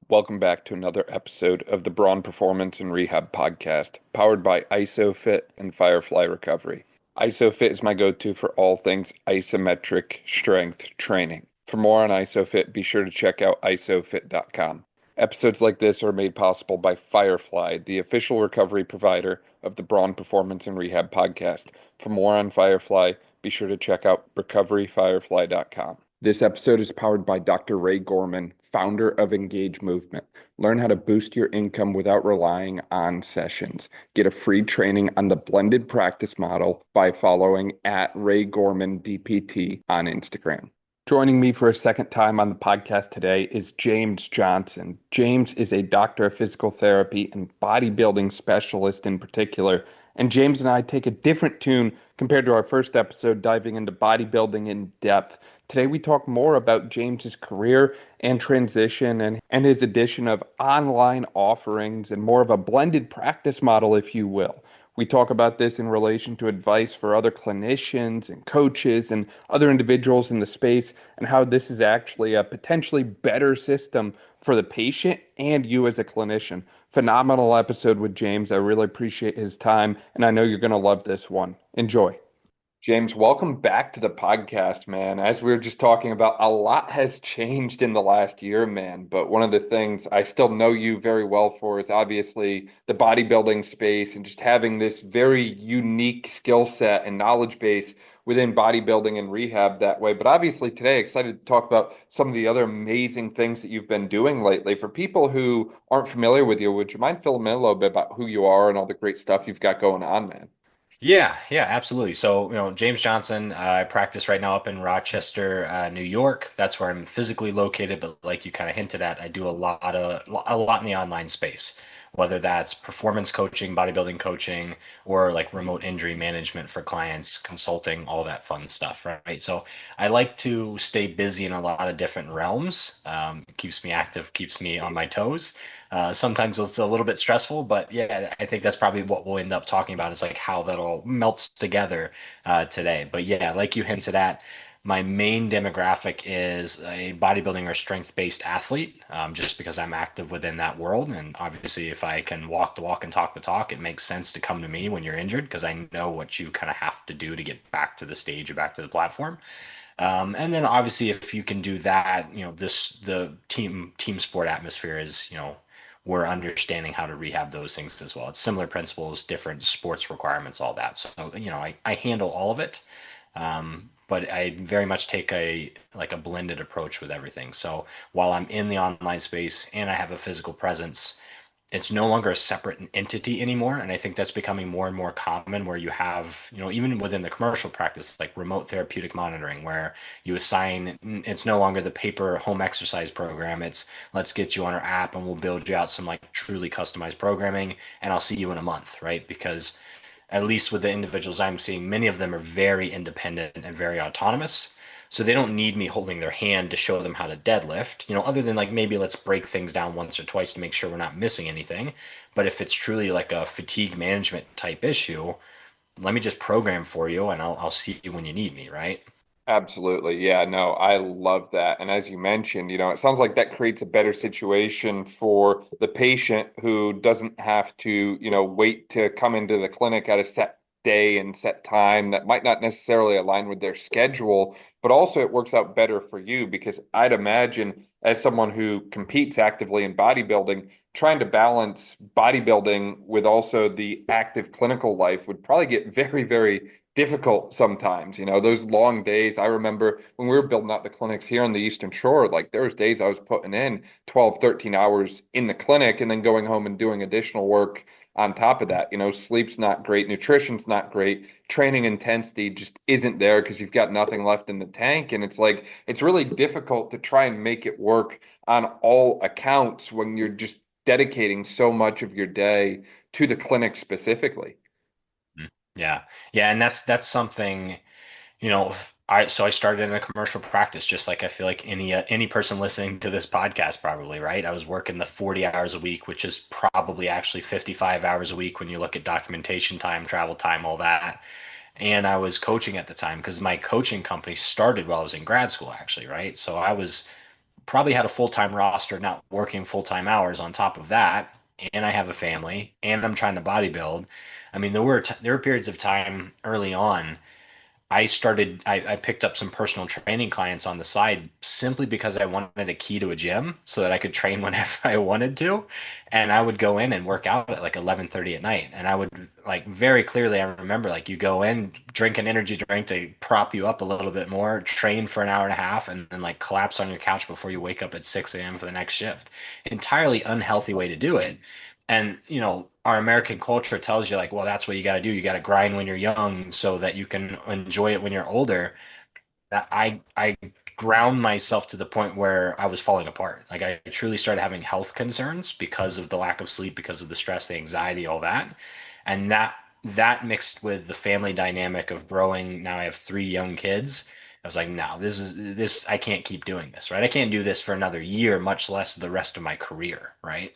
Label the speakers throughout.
Speaker 1: Welcome back to another episode of the Braun Performance and Rehab Podcast, powered by ISOFIT and Firefly Recovery. ISOFIT is my go-to for all things isometric strength training. For more on ISOFIT, be sure to check out isofit.com. Episodes like this are made possible by Firefly, the official recovery provider of the Braun Performance and Rehab Podcast. For more on Firefly, be sure to check out recoveryfirefly.com. This episode is powered by Dr. Ray Gorman, founder of Engage Movement. Learn how to boost your income without relying on sessions. Get a free training on the blended practice model by following at Ray Gorman DPT on Instagram. Joining me for a second time on the podcast today is James Johnson. James is a doctor of physical therapy and bodybuilding specialist in particular. And James and I take a different tune compared to our first episode, diving into bodybuilding in depth. Today, we talk more about James's career and transition and his addition of online offerings and more of a blended practice model, if you will. We talk about this in relation to advice for other clinicians and coaches and other individuals in the space and how this is actually a potentially better system for the patient and you as a clinician. Phenomenal episode with James. I really appreciate his time, and I know you're going to love this one. Enjoy. James, welcome back to the podcast, man. As we were just talking about, a lot has changed in the last year, man. But one of the things I still know you very well for is obviously the bodybuilding space and just having this very unique skill set and knowledge base within bodybuilding and rehab that way. But obviously today, excited to talk about some of the other amazing things that you've been doing lately. For people who aren't familiar with you, would you mind filling me in a little bit about who you are and all the great stuff you've got going on, man?
Speaker 2: Yeah, absolutely. So, James Johnson, I practice right now up in Rochester, New York. That's where I'm physically located, but like you kind of hinted at, I do a lot in the online space, whether that's performance coaching, bodybuilding coaching, or like remote injury management for clients, consulting, all that fun stuff, right? So, I like to stay busy in a lot of different realms. It keeps me active, keeps me on my toes. Sometimes it's a little bit stressful, but yeah, I think that's probably what we'll end up talking about is like how that all melts together today. But yeah, like you hinted at, my main demographic is a bodybuilding or strength-based athlete, just because I'm active within that world. And obviously, if I can walk the walk and talk the talk, it makes sense to come to me when you're injured because I know what you kind of have to do to get back to the stage or back to the platform. And then obviously, if you can do that, the team sport atmosphere is, we're understanding how to rehab those things as well. It's similar principles, different sports requirements, all that. So, I handle all of it. But I very much take a blended approach with everything. So while I'm in the online space and I have a physical presence, it's no longer a separate entity anymore. And I think that's becoming more and more common where you have, even within the commercial practice, like remote therapeutic monitoring, where you assign, it's no longer the paper home exercise program. It's let's get you on our app and we'll build you out some like truly customized programming and I'll see you in a month, right? Because at least with the individuals I'm seeing, many of them are very independent and very autonomous. So they don't need me holding their hand to show them how to deadlift, other than like maybe let's break things down once or twice to make sure we're not missing anything. But if it's truly like a fatigue management type issue, let me just program for you and I'll see you when you need me, right?
Speaker 1: Absolutely. Yeah, no, I love that. And as you mentioned, it sounds like that creates a better situation for the patient who doesn't have to, wait to come into the clinic at a set day and set time that might not necessarily align with their schedule, but also it works out better for you because I'd imagine as someone who competes actively in bodybuilding, trying to balance bodybuilding with also the active clinical life would probably get very, very difficult sometimes. Those long days. I remember when we were building out the clinics here on the Eastern Shore, like there was days I was putting in 12, 13 hours in the clinic and then going home and doing additional work on top of that. Sleep's not great, nutrition's not great, training intensity just isn't there because you've got nothing left in the tank. And it's like, it's really difficult to try and make it work on all accounts when you're just dedicating so much of your day to the clinic specifically.
Speaker 2: Mm. Yeah. Yeah, and that's something, you know, I started in a commercial practice just like I feel like any person listening to this podcast probably, right? I was working the 40 hours a week, which is probably actually 55 hours a week when you look at documentation time, travel time, all that. And I was coaching at the time because my coaching company started while I was in grad school actually, right? So I was probably had a full-time roster, not working full-time hours on top of that, and I have a family, and I'm trying to bodybuild. I mean, there were periods of time early on I picked up some personal training clients on the side simply because I wanted a key to a gym so that I could train whenever I wanted to. And I would go in and work out at like 11:30 at night. And I would like very clearly, I remember like you go in, drink an energy drink to prop you up a little bit more, train for an hour and a half, and then like collapse on your couch before you wake up at 6 a.m. for the next shift. Entirely unhealthy way to do it. And, our American culture tells you like, well, that's what you got to do. You got to grind when you're young so that you can enjoy it when you're older. That I ground myself to the point where I was falling apart. Like I truly started having health concerns because of the lack of sleep, because of the stress, the anxiety, all that. And that mixed with the family dynamic of growing, now I have three young kids. I was like, no, this I can't keep doing this, right? I can't do this for another year, much less the rest of my career, right?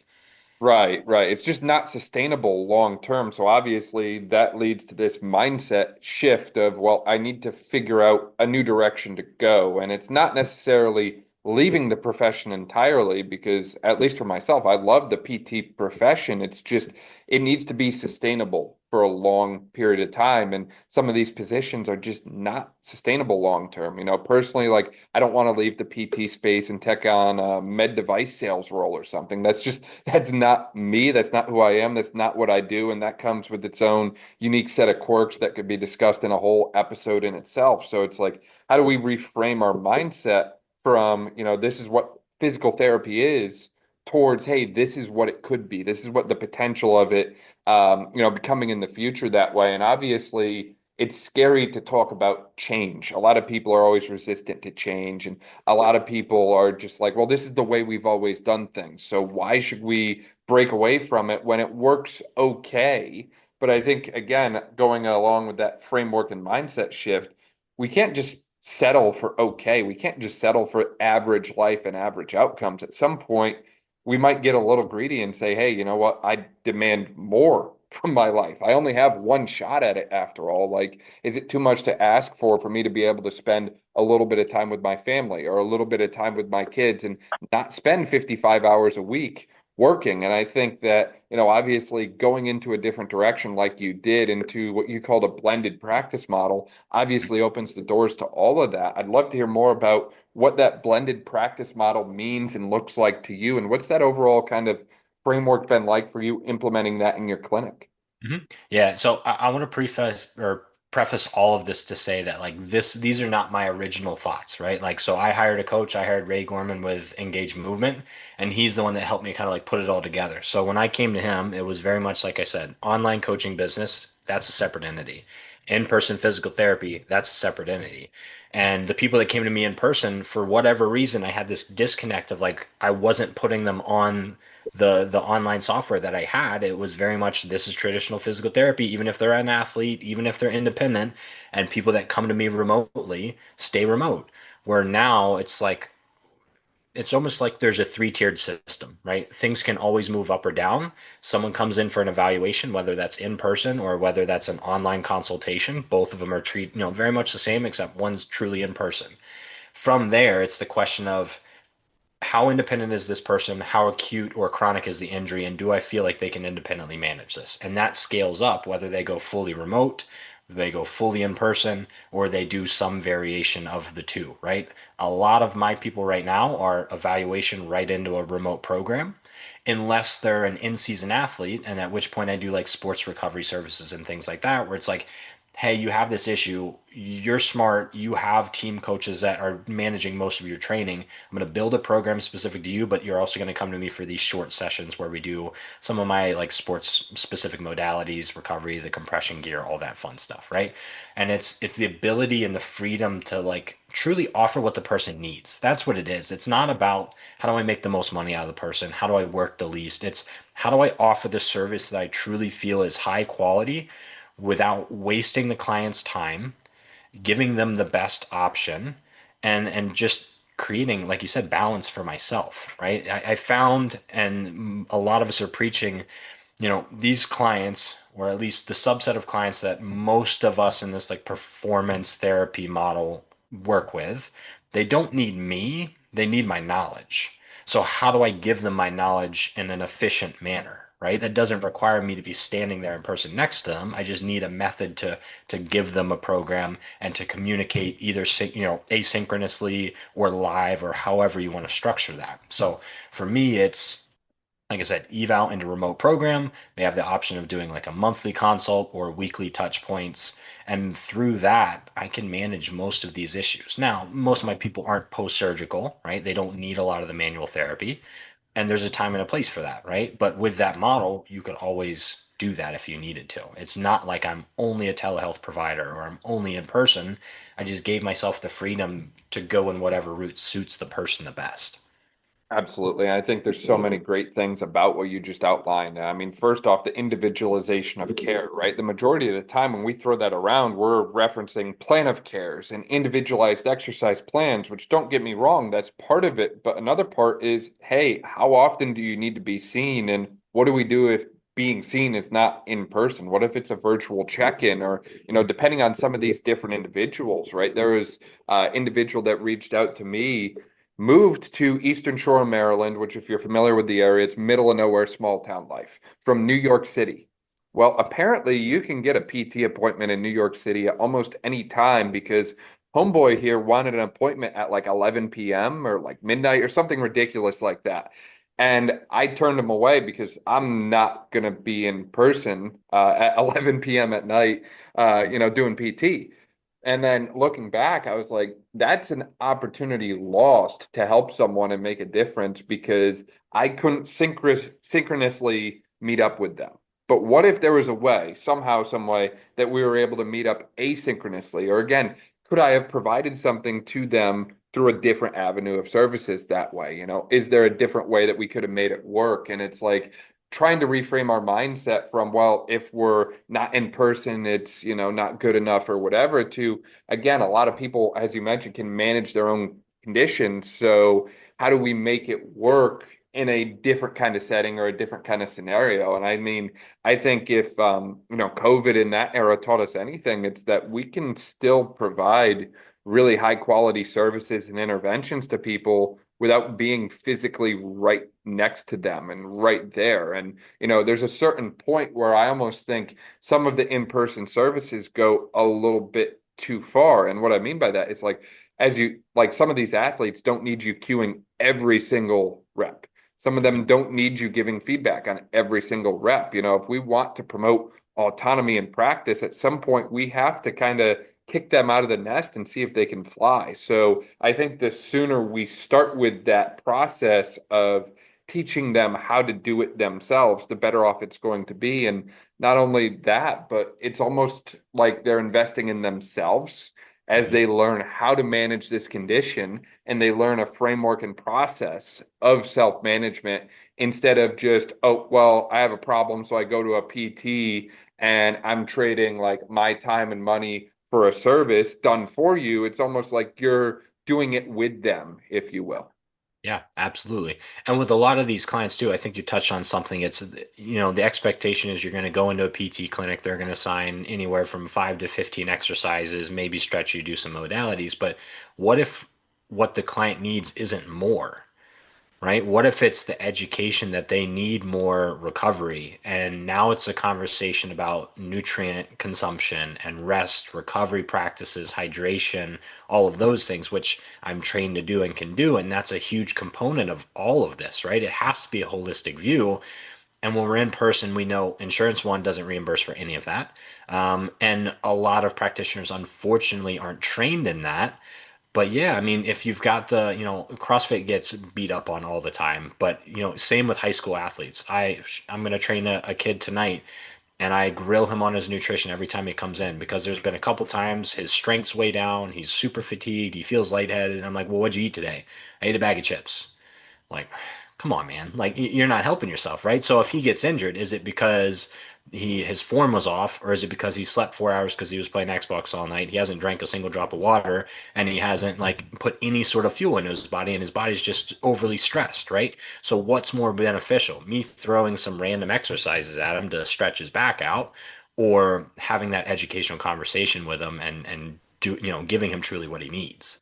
Speaker 1: Right, right. It's just not sustainable long term. So obviously that leads to this mindset shift of, well, I need to figure out a new direction to go. And it's not necessarily leaving the profession entirely because, at least for myself, I love the PT profession. It's just, it needs to be sustainable for a long period of time. And some of these positions are just not sustainable long term. Personally, like I don't want to leave the PT space and take on a med device sales role or something. That's not me. That's not who I am. That's not what I do. And that comes with its own unique set of quirks that could be discussed in a whole episode in itself. So it's like, how do we reframe our mindset from, this is what physical therapy is towards, hey, this is what it could be. This is what the potential of it, becoming in the future that way. And obviously, it's scary to talk about change. A lot of people are always resistant to change, and a lot of people are just like, well, this is the way we've always done things. So why should we break away from it when it works okay? But I think, again, going along with that framework and mindset shift, we can't just settle for okay. We can't just settle for average life and average outcomes. At some point, we might get a little greedy and say, hey, you know what? I demand more from my life. I only have one shot at it after all. Like, is it too much to ask for me to be able to spend a little bit of time with my family or a little bit of time with my kids and not spend 55 hours a week working? And I think that, obviously going into a different direction like you did into what you called a blended practice model obviously opens the doors to all of that. I'd love to hear more about what that blended practice model means and looks like to you, and what's that overall kind of framework been like for you implementing that in your clinic?
Speaker 2: Yeah, so I want to preface all of this to say that like these are not my original thoughts, right? Like, so I hired a coach. I hired Ray Gorman with Engage Movement, and he's the one that helped me kind of like put it all together. So when I came to him, it was very much like I said, online coaching business, that's a separate entity. In-person physical therapy, that's a separate entity. And the people that came to me in person, for whatever reason, I had this disconnect of like I wasn't putting them on the online software that I had. It was very much this is traditional physical therapy, even if they're an athlete, even if they're independent, and people that come to me remotely stay remote. Where now it's almost like there's a three-tiered system, right? Things can always move up or down. Someone comes in for an evaluation, whether that's in person or whether that's an online consultation. Both of them are very much the same, except one's truly in person. From there, it's the question of how independent is this person? How acute or chronic is the injury? And do I feel like they can independently manage this? And that scales up whether they go fully remote, they go fully in person, or they do some variation of the two, right? A lot of my people right now are evaluation right into a remote program, unless they're an in-season athlete, and at which point I do like sports recovery services and things like that, where it's like, hey, you have this issue. You're smart. You have team coaches that are managing most of your training. I'm going to build a program specific to you, but you're also going to come to me for these short sessions where we do some of my like sports specific modalities, recovery, the compression gear, all that fun stuff, right? And it's the ability and the freedom to like truly offer what the person needs. That's what it is. It's not about how do I make the most money out of the person? How do I work the least? It's how do I offer the service that I truly feel is high quality without wasting the client's time, giving them the best option, and just creating, like you said, balance for myself, right? I found, and a lot of us are preaching, these clients, or at least the subset of clients that most of us in this like performance therapy model work with, they don't need me. they need my knowledge. So how do I give them my knowledge in an efficient manner, right? That doesn't require me to be standing there in person next to them. I just need a method to give them a program and to communicate either asynchronously or live or however you want to structure that. So for me, it's like I said, eval into remote program. They have the option of doing like a monthly consult or weekly touch points. And through that, I can manage most of these issues. Now, most of my people aren't post surgical, right? They don't need a lot of the manual therapy. And there's a time and a place for that, right? But with that model, you could always do that if you needed to. It's not like I'm only a telehealth provider or I'm only in person. I just gave myself the freedom to go in whatever route suits the person the best.
Speaker 1: Absolutely. I think there's so many great things about what you just outlined. I mean, first off, the individualization of care, right? The majority of the time when we throw that around, we're referencing plan of cares and individualized exercise plans, which don't get me wrong, that's part of it. But another part is, hey, how often do you need to be seen? And what do we do if being seen is not in person? What if it's a virtual check-in or, depending on some of these different individuals, right? There was an individual that reached out to me, moved to Eastern Shore of Maryland, which, if you're familiar with the area, it's middle of nowhere, small town life, from New York City. Well, apparently you can get a PT appointment in New York City at almost any time because homeboy here wanted an appointment at like 11 p.m. or like midnight or something ridiculous like that. And I turned him away because I'm not going to be in person at 11 p.m. at night, doing PT. And then looking back, I was like, that's an opportunity lost to help someone and make a difference because I couldn't synchronously meet up with them. But what if there was a way, somehow, some way, that we were able to meet up asynchronously? Or again, could I have provided something to them through a different avenue of services that way? Is there a different way that we could have made it work? And it's like, trying to reframe our mindset from, well, if we're not in person, it's, not good enough or whatever, to, again, a lot of people, as you mentioned, can manage their own conditions. So how do we make it work in a different kind of setting or a different kind of scenario? And I mean, I think if, COVID in that era taught us anything, it's that we can still provide really high quality services and interventions to people without being physically right next to them and right there. And, there's a certain point where I almost think some of the in-person services go a little bit too far. And what I mean by that is like, some of these athletes don't need you cueing every single rep. Some of them don't need you giving feedback on every single rep. If we want to promote autonomy in practice, at some point we have to kind of kick them out of the nest and see if they can fly. So I think the sooner we start with that process of teaching them how to do it themselves, the better off it's going to be. And not only that, but it's almost like they're investing in themselves as
Speaker 2: Mhm.
Speaker 1: they learn how to manage this condition and they learn a framework and process of self-management instead of just, oh, well, I have a problem, so I go to a PT and I'm trading like my time and money for a service done for you. It's almost like you're doing it with them, if you will.
Speaker 2: Yeah, absolutely. And with a lot of these clients too, I think you touched on something. It's, the expectation is you're going to go into a PT clinic, they're going to assign anywhere from 5 to 15 exercises, maybe stretch you, do some modalities. But what if what the client needs isn't more? Right? What if it's the education that they need more recovery? And now it's a conversation about nutrient consumption and rest, recovery practices, hydration, all of those things, which I'm trained to do and can do. And that's a huge component of all of this, right? It has to be a holistic view. And when we're in person, we know insurance one doesn't reimburse for any of that. And a lot of practitioners, unfortunately, aren't trained in that. But yeah, I mean, if you've got CrossFit gets beat up on all the time, but same with high school athletes. I'm going to train a kid tonight and I grill him on his nutrition every time he comes in because there's been a couple times his strength's way down, he's super fatigued, he feels lightheaded, and I'm like, "Well, what'd you eat today?" "I ate a bag of chips." Like, come on, man. Like, you're not helping yourself, right? So if he gets injured, is it because his form was off, or is it because he slept 4 hours because he was playing Xbox all night? He hasn't drank a single drop of water, and he hasn't like put any sort of fuel into his body, and his body's just overly stressed, right? So what's more beneficial? Me throwing some random exercises at him to stretch his back out, or having that educational conversation with him and giving him truly what he needs?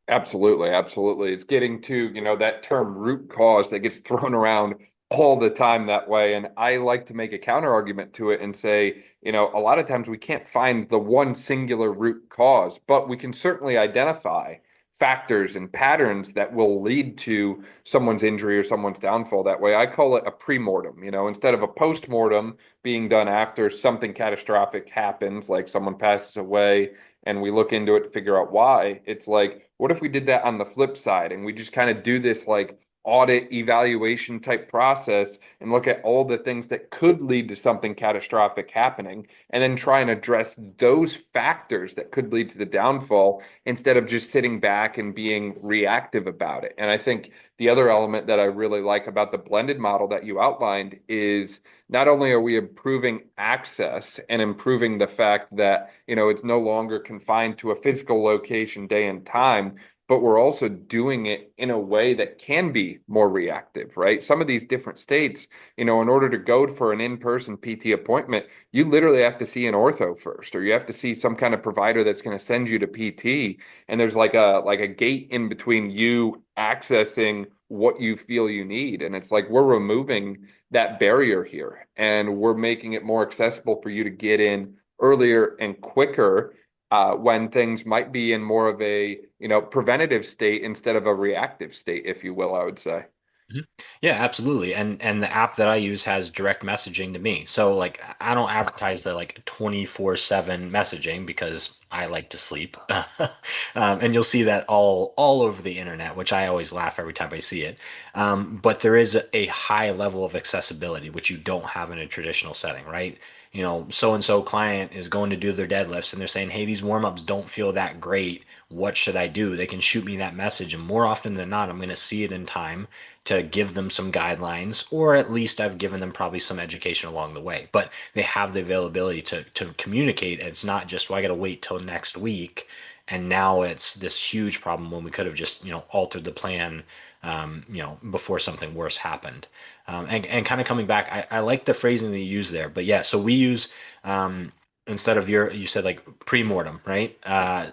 Speaker 1: Absolutely, absolutely. It's getting to, that term root cause that gets thrown around all the time that way. And I like to make a counter argument to it and say, a lot of times we can't find the one singular root cause, but we can certainly identify factors and patterns that will lead to someone's injury or someone's downfall that way. I call it a pre-mortem, instead of a post-mortem being done after something catastrophic happens, like someone passes away and we look into it to figure out why. It's like, what if we did that on the flip side and we just kind of do this like audit evaluation type process and look at all the things that could lead to something catastrophic happening and then try and address those factors that could lead to the downfall instead of just sitting back and being reactive about it. And I think the other element that I really like about the blended model that you outlined is not only are we improving access and improving the fact that, it's no longer confined to a physical location, day and time, but we're also doing it in a way that can be more reactive, right? Some of these different states, in order to go for an in-person PT appointment, you literally have to see an ortho first, or you have to see some kind of provider that's going to send you to PT. And there's like a gate in between you accessing what you feel you need. And it's like we're removing that barrier here and we're making it more accessible for you to get in earlier and quicker when things might be in more of a preventative state instead of a reactive state, if you will, I would say.
Speaker 2: Mhm. Yeah, absolutely. And the app that I use has direct messaging to me. So like I don't advertise the like 24/7 messaging because I like to sleep. And you'll see that all over the internet, which I always laugh every time I see it. But there is a high level of accessibility, which you don't have in a traditional setting, right? So and so client is going to do their deadlifts and they're saying, "Hey, these warm-ups don't feel that great. What should I do?" They can shoot me that message, and more often than not, I'm going to see it in time to give them some guidelines, or at least I've given them probably some education along the way. But they have the availability to communicate. It's not just, well, I got to wait till next week. And now it's this huge problem when we could have just, altered the plan, before something worse happened. And kind of coming back, I like the phrasing that you use there. But yeah, so we use, instead of you said like pre-mortem, right?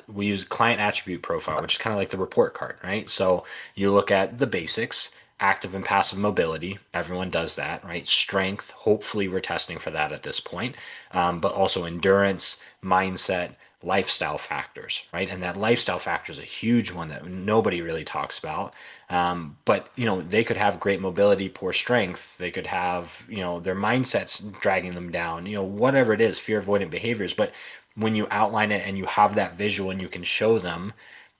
Speaker 2: We use client attribute profile, which is kind of like the report card, right? So you look at the basics, active and passive mobility. Everyone does that, right? Strength. Hopefully, we're testing for that at this point, but also endurance, mindset, lifestyle factors, right? And that lifestyle factor is a huge one that nobody really talks about. But they could have great mobility, poor strength. They could have their mindsets dragging them down. Whatever it is, fear avoidant behaviors. But when you outline it and you have that visual and you can show them,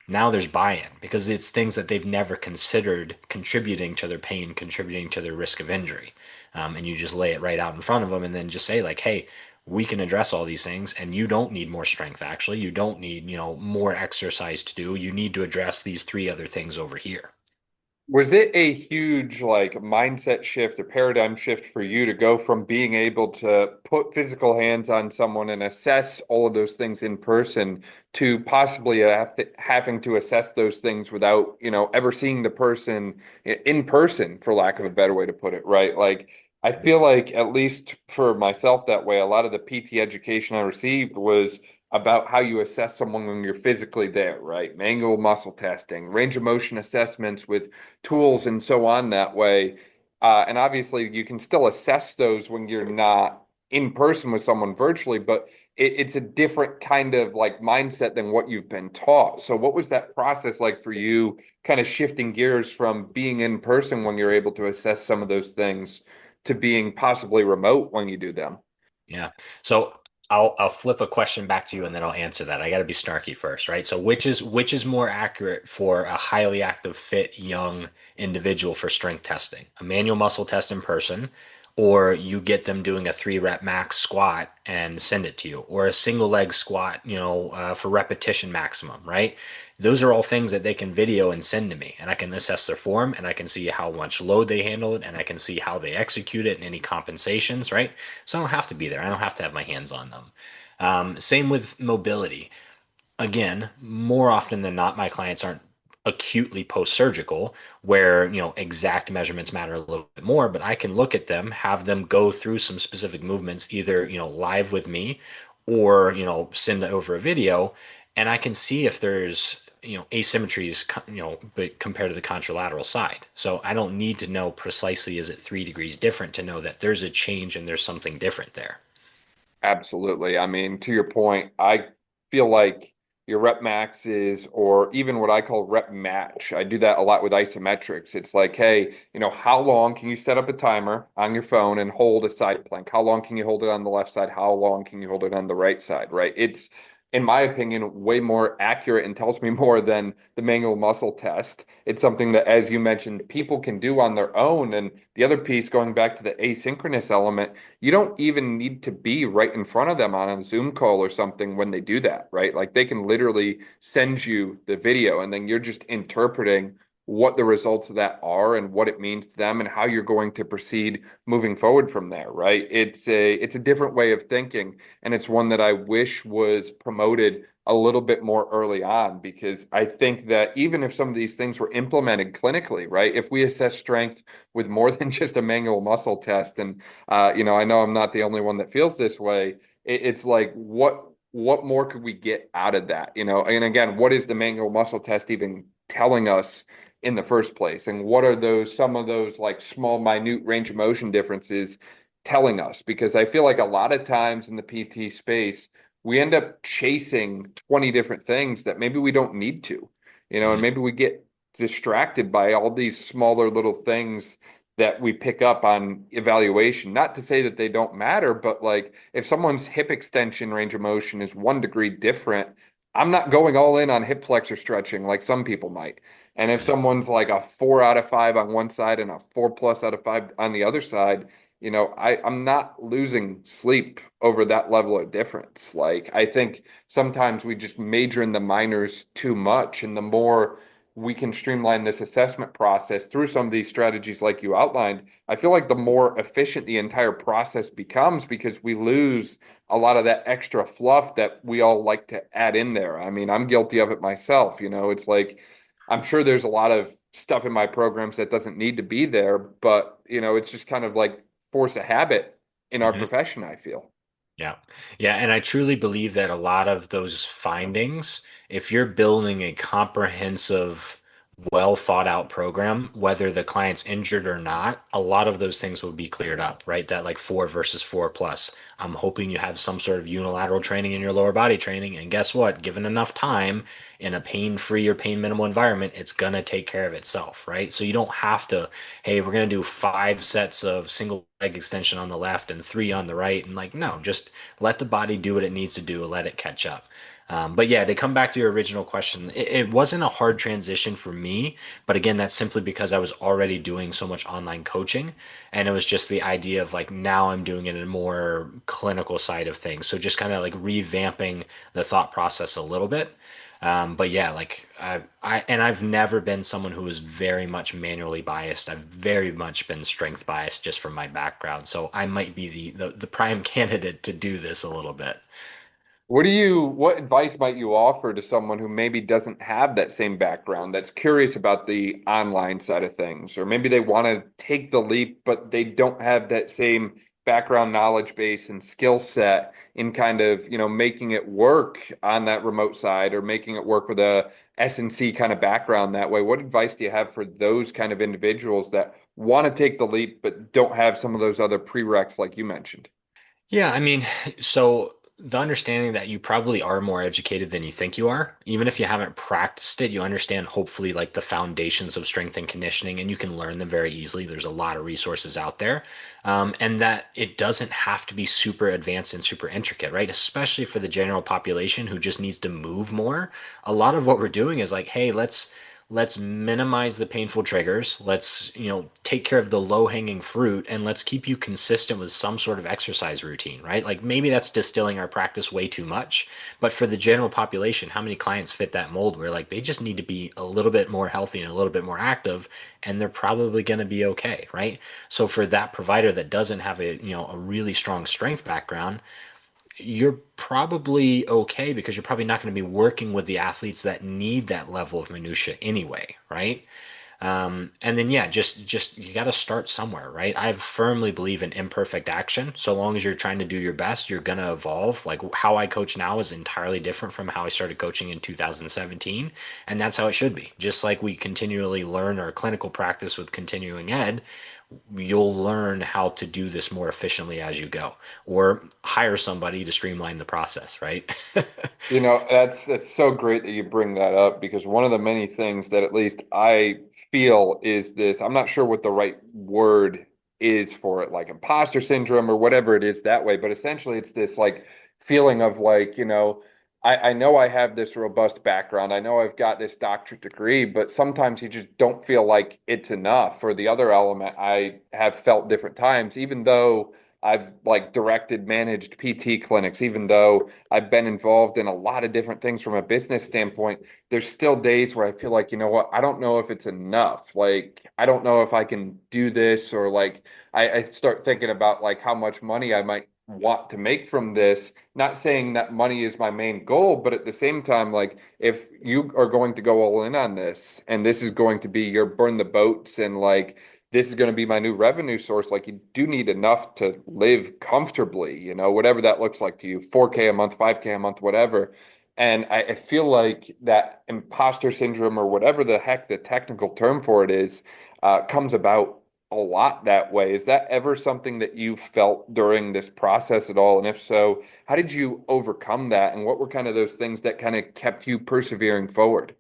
Speaker 2: now there's buy-in because it's things that they've never considered contributing to their pain, contributing to their risk of injury. And you just lay it right out in front of them and then just say like, hey, we can address all these things and you don't need more strength. Actually, you don't need, more exercise to do. You need to address these three other things over here.
Speaker 1: Was it a huge like mindset shift or paradigm shift for you to go from being able to put physical hands on someone and assess all of those things in person to possibly having to assess those things without, ever seeing the person in person, for lack of a better way to put it, right? Like, I feel like, at least for myself that way, a lot of the PT education I received was about how you assess someone when you're physically there, right? Manual muscle testing, range of motion assessments with tools and so on that way. And obviously, you can still assess those when you're not in person with someone virtually, but it's a different kind of like mindset than what you've been taught. So, what was that process like for you, kind of shifting gears from being in person when you're able to assess some of those things to being possibly remote when you do them?
Speaker 2: Yeah. So I'll flip a question back to you and then I'll answer that. I got to be snarky first, right? So which is more accurate for a highly active, fit, young individual for strength testing? A manual muscle test in person, or you get them doing a 3 rep max squat and send it to you, or a single leg squat, for repetition maximum, right? Those are all things that they can video and send to me, and I can assess their form, and I can see how much load they handle it, and I can see how they execute it, and any compensations, right? So I don't have to be there. I don't have to have my hands on them. Same with mobility. Again, more often than not, my clients aren't acutely post-surgical where exact measurements matter a little bit more, but I can look at them, have them go through some specific movements either live with me or send over a video, and I can see if there's asymmetries, but compared to the contralateral side. So I don't need to know precisely is it 3 degrees different to know that there's a change and there's something different there.
Speaker 1: Absolutely. I mean, to your point, I feel like your rep maxes or even what I call rep match. I do that a lot with isometrics. It's like, hey, how long can you set up a timer on your phone and hold a side plank? How long can you hold it on the left side? How long can you hold it on the right side, right? It's, in my opinion, way more accurate and tells me more than the manual muscle test. It's something that, as you mentioned, people can do on their own. And the other piece, going back to the asynchronous element, you don't even need to be right in front of them on a Zoom call or something when they do that, right? Like they can literally send you the video and then you're just interpreting what the results of that are and what it means to them and how you're going to proceed moving forward from there, right? It's a different way of thinking and it's one that I wish was promoted a little bit more early on because I think that even if some of these things were implemented clinically, right? If we assess strength with more than just a manual muscle test and I know I'm not the only one that feels this way. It's like what more could we get out of that? And again, what is the manual muscle test even telling us in the first place? And what are some of those like small, minute range of motion differences telling us? Because I feel like a lot of times in the PT space, we end up chasing 20 different things that maybe we don't need to, and maybe we get distracted by all these smaller little things that we pick up on evaluation. Not to say that they don't matter, but like if someone's hip extension range of motion is 1 degree different, I'm not going all in on hip flexor stretching like some people might. And if someone's like a 4 out of 5 on one side and a 4+ out of 5 on the other side, I'm not losing sleep over that level of difference. Like I think sometimes we just major in the minors too much, and the more we can streamline this assessment process through some of these strategies like you outlined, I feel like the more efficient the entire process becomes because we lose a lot of that extra fluff that we all like to add in there. I mean, I'm guilty of it myself. It's like I'm sure there's a lot of stuff in my programs that doesn't need to be there, but it's just kind of like force a habit in our
Speaker 2: Mm-hmm.
Speaker 1: profession, I feel.
Speaker 2: Yeah. Yeah. And I truly believe that a lot of those findings, if you're building a comprehensive, well thought out program, whether the client's injured or not, a lot of those things will be cleared up, right? That like 4 versus 4 plus. I'm hoping you have some sort of unilateral training in your lower body training. And guess what? Given enough time in a pain free or pain minimal environment, it's going to take care of itself, right? So you don't have to, hey, we're going to do 5 sets of single leg extension on the left and 3 on the right. And like, no, just let the body do what it needs to do and let it catch up. But yeah, to come back to your original question, it wasn't a hard transition for me. But again, that's simply because I was already doing so much online coaching. And it was just the idea of like now I'm doing it in a more clinical side of things. So just kind of like revamping the thought process a little bit. But yeah, like I've never been someone who was very much manually biased. I've very much been strength biased just from my background. So I might be the prime candidate to do this a little bit.
Speaker 1: What advice might you offer to someone who maybe doesn't have that same background, that's curious about the online side of things, or maybe they want to take the leap, but they don't have that same background knowledge base and skill set in kind of, making it work on that remote side or making it work with a S&C kind of background that way? What advice do you have for those kind of individuals that want to take the leap, but don't have some of those other prereqs like you mentioned?
Speaker 2: Yeah, I mean, so the understanding that you probably are more educated than you think you are, even if you haven't practiced it, you understand hopefully like the foundations of strength and conditioning, and you can learn them very easily. There's a lot of resources out there, and that it doesn't have to be super advanced and super intricate, right? Especially for the general population who just needs to move more. A lot of what we're doing is like, hey, let's minimize the painful triggers. Let's, take care of the low hanging fruit and let's keep you consistent with some sort of exercise routine, right? Like maybe that's distilling our practice way too much, but for the general population, how many clients fit that mold where like they just need to be a little bit more healthy and a little bit more active and they're probably going to be okay, right? So for that provider that doesn't have a really strong strength background, you're probably okay because you're probably not going to be working with the athletes that need that level of minutia anyway, right? And then yeah, just you got to start somewhere, right? I firmly believe in imperfect action. So long as you're trying to do your best, you're gonna evolve. Like how I coach now is entirely different from how I started coaching in 2017, and that's how it should be. Just like we continually learn our clinical practice with continuing ed, you'll learn how to do this more efficiently as you go, or hire somebody to streamline the process, right?
Speaker 1: That's so great that you bring that up because one of the many things that at least I feel is this, I'm not sure what the right word is for it, like imposter syndrome or whatever it is that way, but essentially it's this like feeling of like, I know I have this robust background. I know I've got this doctorate degree, but sometimes you just don't feel like it's enough. Or the other element I have felt different times, even though I've like directed, managed PT clinics, even though I've been involved in a lot of different things from a business standpoint. There's still days where I feel like, you know what, I don't know if it's enough. Like, I don't know if I can do this, or like, I start thinking about like how much money I might want to make from this. Not saying that money is my main goal, but at the same time, like, if you are going to go all in on this and this is going to be your burn the boats and like, this is going to be my new revenue source. Like you do need enough to live comfortably, whatever that looks like to you, 4K a month, 5K a month, whatever. And I feel like that imposter syndrome or whatever the heck the technical term for it is, comes about a lot that way. Is that ever something that you felt during this process at all? And if so, how did you overcome that? And what were kind of those things that kind of kept you persevering forward?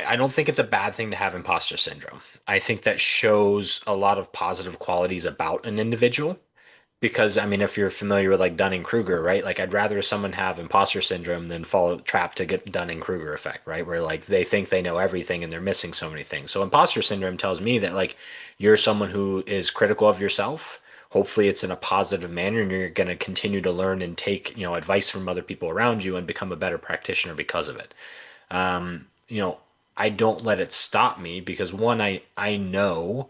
Speaker 2: I don't think it's a bad thing to have imposter syndrome. I think that shows a lot of positive qualities about an individual. Because I mean, if you're familiar with like Dunning-Kruger, right? Like I'd rather someone have imposter syndrome than fall trapped to get Dunning-Kruger effect, right? Where like they think they know everything and they're missing so many things. So imposter syndrome tells me that like you're someone who is critical of yourself. Hopefully it's in a positive manner and you're going to continue to learn and take, advice from other people around you and become a better practitioner because of it. Um, you know, I don't let it stop me because one, I know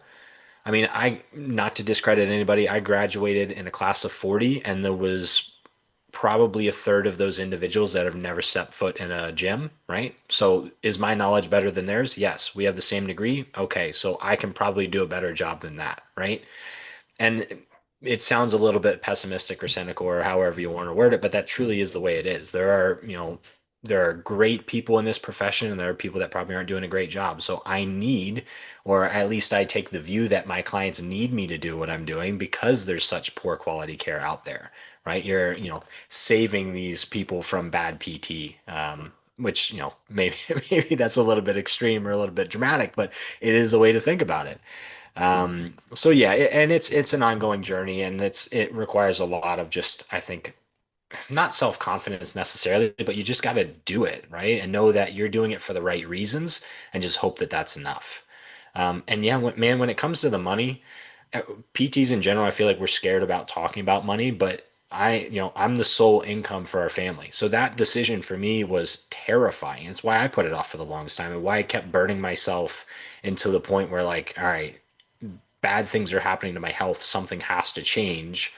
Speaker 2: I mean, I not to discredit anybody, I graduated in a class of 40 and there was probably a third of those individuals that have never stepped foot in a gym, right? So is my knowledge better than theirs? Yes. We have the same degree. Okay, so I can probably do a better job than that, right? And it sounds a little bit pessimistic or cynical or however you want to word it, but that truly is the way it is. There are great people in this profession and there are people that probably aren't doing a great job. So I need, or at least I take the view that my clients need me to do what I'm doing because there's such poor quality care out there, right? You're, saving these people from bad PT. Which, maybe maybe that's a little bit extreme or a little bit dramatic, but it is a way to think about it. So yeah, and it's an ongoing journey, and it requires a lot of just, I think, not self-confidence necessarily, but you just got to do it, right? And know that you're doing it for the right reasons, and just hope that that's enough. And yeah, when it comes to the money, PTs in general, I feel like we're scared about talking about money, but I'm the sole income for our family. So that decision for me was terrifying. It's why I put it off for the longest time and why I kept burning myself into the point where like, all right, bad things are happening to my health, something has to change.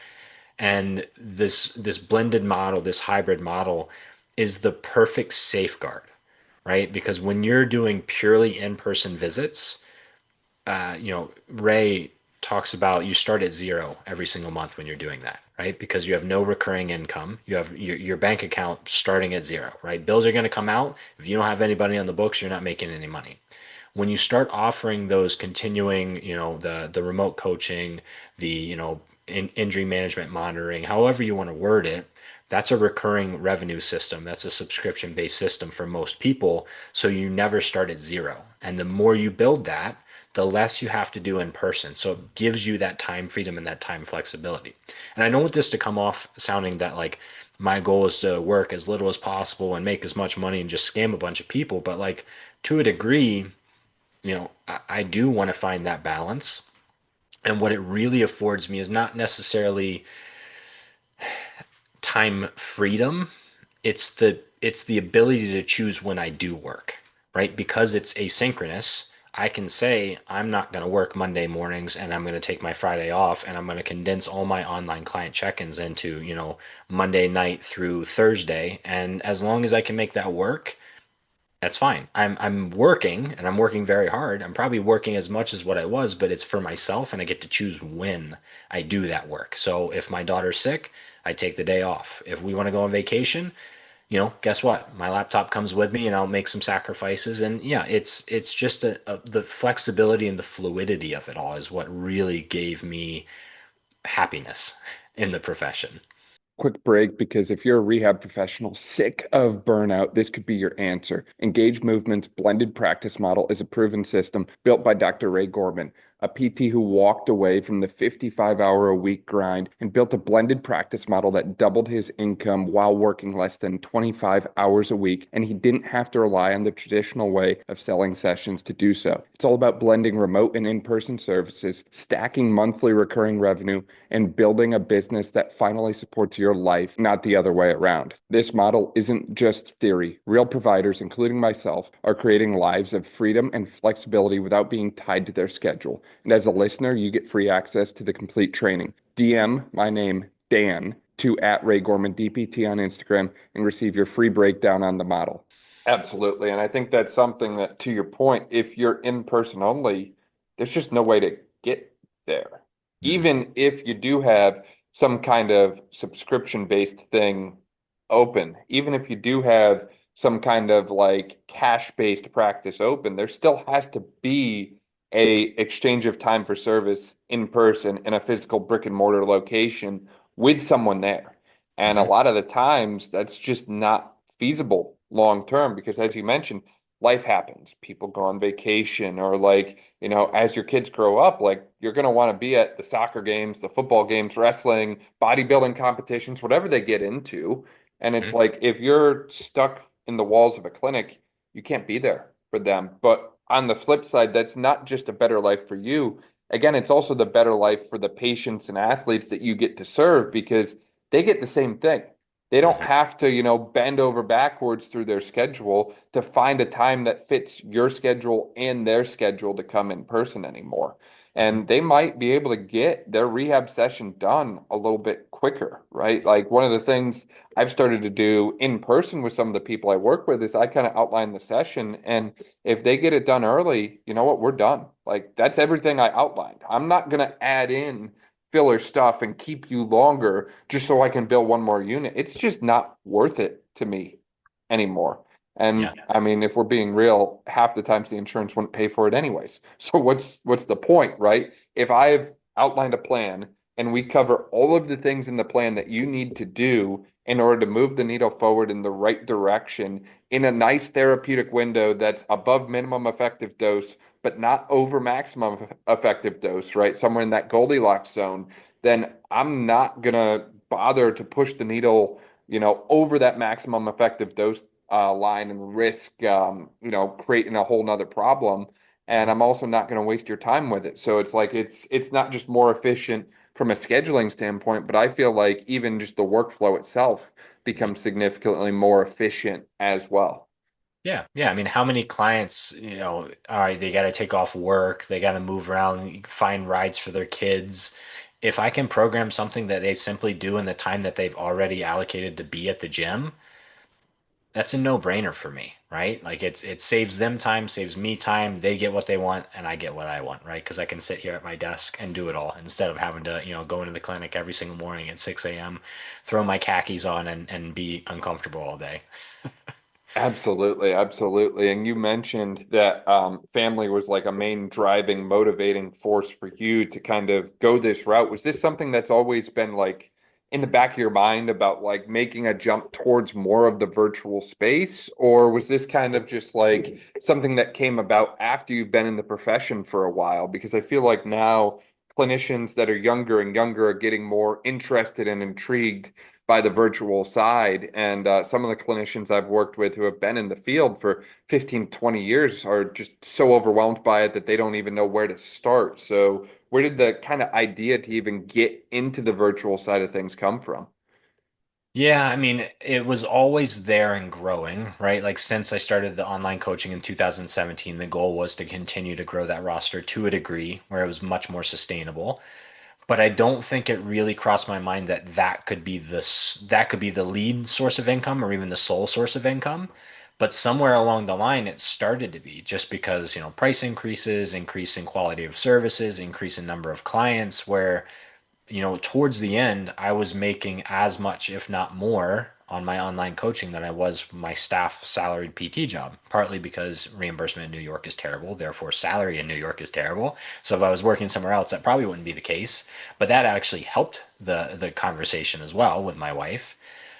Speaker 2: And this blended model, this hybrid model is the perfect safeguard, right? Because when you're doing purely in-person visits, Ray talks about you start at zero every single month when you're doing that, right? Because you have no recurring income. You have your bank account starting at zero, right? Bills are going to come out. If you don't have anybody on the books, you're not making any money. When you start offering those continuing, the remote coaching, the, injury management monitoring, however you want to word it, that's a recurring revenue system. That's a subscription based system for most people. So you never start at zero. And the more you build that, the less you have to do in person. So it gives you that time freedom and that time flexibility. And I don't want this to come off sounding that like my goal is to work as little as possible and make as much money and just scam a bunch of people. But like to a degree, I do want to find that balance. And what it really affords me is not necessarily time freedom. It's the ability to choose when I do work, right? Because it's asynchronous, I can say I'm not going to work Monday mornings and I'm going to take my Friday off and I'm going to condense all my online client check-ins into, Monday night through Thursday. And as long as I can make that work, That's fine. I'm working and I'm working very hard. I'm probably working as much as what I was, but it's for myself and I get to choose when I do that work. So if my daughter's sick, I take the day off. If we want to go on vacation, guess what? My laptop comes with me and I'll make some sacrifices. And yeah, it's just the flexibility and the fluidity of it all is what really gave me happiness in the profession.
Speaker 1: Quick break because if you're a rehab professional sick of burnout, this could be your answer. Engage Movement's blended practice model is a proven system built by Dr. Ray Gorman, a PT who walked away from the 55-hour-a-week grind and built a blended practice model that doubled his income while working less than 25 hours a week, and he didn't have to rely on the traditional way of selling sessions to do so. It's all about blending remote and in-person services, stacking monthly recurring revenue, and building a business that finally supports your life, not the other way around. This model isn't just theory. Real providers, including myself, are creating lives of freedom and flexibility without being tied to their schedule. And as a listener, you get free access to the complete training. DM my name, Dan, to @RayGormanDPT on Instagram and receive your free breakdown on the model. Absolutely. And I think that's something that, to your point, if you're in person only, there's just no way to get there.
Speaker 2: Mm-mm.
Speaker 1: Even if you do have some kind of subscription-based thing open, even if you do have some kind of like cash-based practice open, there still has to be a exchange of time for service in person in a physical brick and mortar location with someone there. And a
Speaker 2: Mm-hmm.
Speaker 1: lot of the times that's just not feasible long term because as you mentioned, life happens. People go on vacation or like, as your kids grow up, like you're going to want to be at the soccer games, the football games, wrestling, bodybuilding competitions, whatever they get into. And it's like if you're stuck in the walls of a clinic, you can't be there for them. But on the flip side, that's not just a better life for you. Again, it's also the better life for the patients and athletes that you get to serve because they get the same thing. They don't
Speaker 2: Mm-hmm.
Speaker 1: have to, bend over backwards through their schedule to find a time that fits your schedule and their schedule to come in person anymore.
Speaker 2: Mm-hmm.
Speaker 1: And they might be able to get their rehab session done a little bit quicker, right? Like one of the things I've started to do in person with some of the people I work with is I kind of outline the session. And if they get it done early, you know what? We're done. Like that's everything I outlined. I'm not going to add in filler stuff and keep you longer just so I can build one more unit. It's just not worth it to me anymore.
Speaker 2: Yeah.
Speaker 1: And I mean, if we're being real, half the times the insurance wouldn't pay for it anyways. So what's the point, right? If I've outlined a plan and we cover all of the things in the plan that you need to do in order to move the needle forward in the right direction in a nice therapeutic window that's above minimum effective dose but not over maximum effective dose, right? Somewhere in that Goldilocks zone, then I'm not gonna bother to push the needle, over that maximum effective dose line and risk, creating a whole nother problem. And I'm also not going to waste your time with it. So it's like it's not just more efficient from a scheduling standpoint, but I feel like even just the workflow itself
Speaker 2: Mhm.
Speaker 1: becomes significantly more efficient as well.
Speaker 2: Yeah, yeah. I mean, how many clients, all right, they got to take off work, they got to move around, find rides for their kids. If I can program something that they simply do in the time that they've already allocated to be at the gym, that's a no-brainer for me, right? Like it saves them time, saves me time, they get what they want, and I get what I want, right? Because I can sit here at my desk and do it all instead of having to, go into the clinic every single morning at 6 a.m., throw my khakis on and be uncomfortable all day.
Speaker 1: Absolutely, absolutely. And you mentioned that family was like a main driving, motivating force for you to kind of go this route. Was this something that's always been like in the back of your mind about like making a jump towards more of the virtual space? Or was this kind of just like something that came about after you've been in the profession for a while? Because I feel like now clinicians that are younger and younger are getting more interested and intrigued by the virtual side. And some of the clinicians I've worked with who have been in the field for 15, 20 years are just so overwhelmed by it that they don't even know where to start. So, where did the kind of idea to even get into the virtual side of things come from?
Speaker 2: Yeah, I mean, it was always there and growing, right? Like since I started the online coaching in 2017, the goal was to continue to grow that roster to a degree where it was much more sustainable. But I don't think it really crossed my mind that that could be the lead source of income or even the sole source of income. But somewhere along the line, it started to be just because, price increases, increase in quality of services, increase in number of clients, where towards the end, I was making as much, if not more, on my online coaching than I was my staff salaried PT job, partly because reimbursement in New York is terrible, therefore salary in New York is terrible. So if I was working somewhere else, that probably wouldn't be the case. But that actually helped the conversation as well with my wife.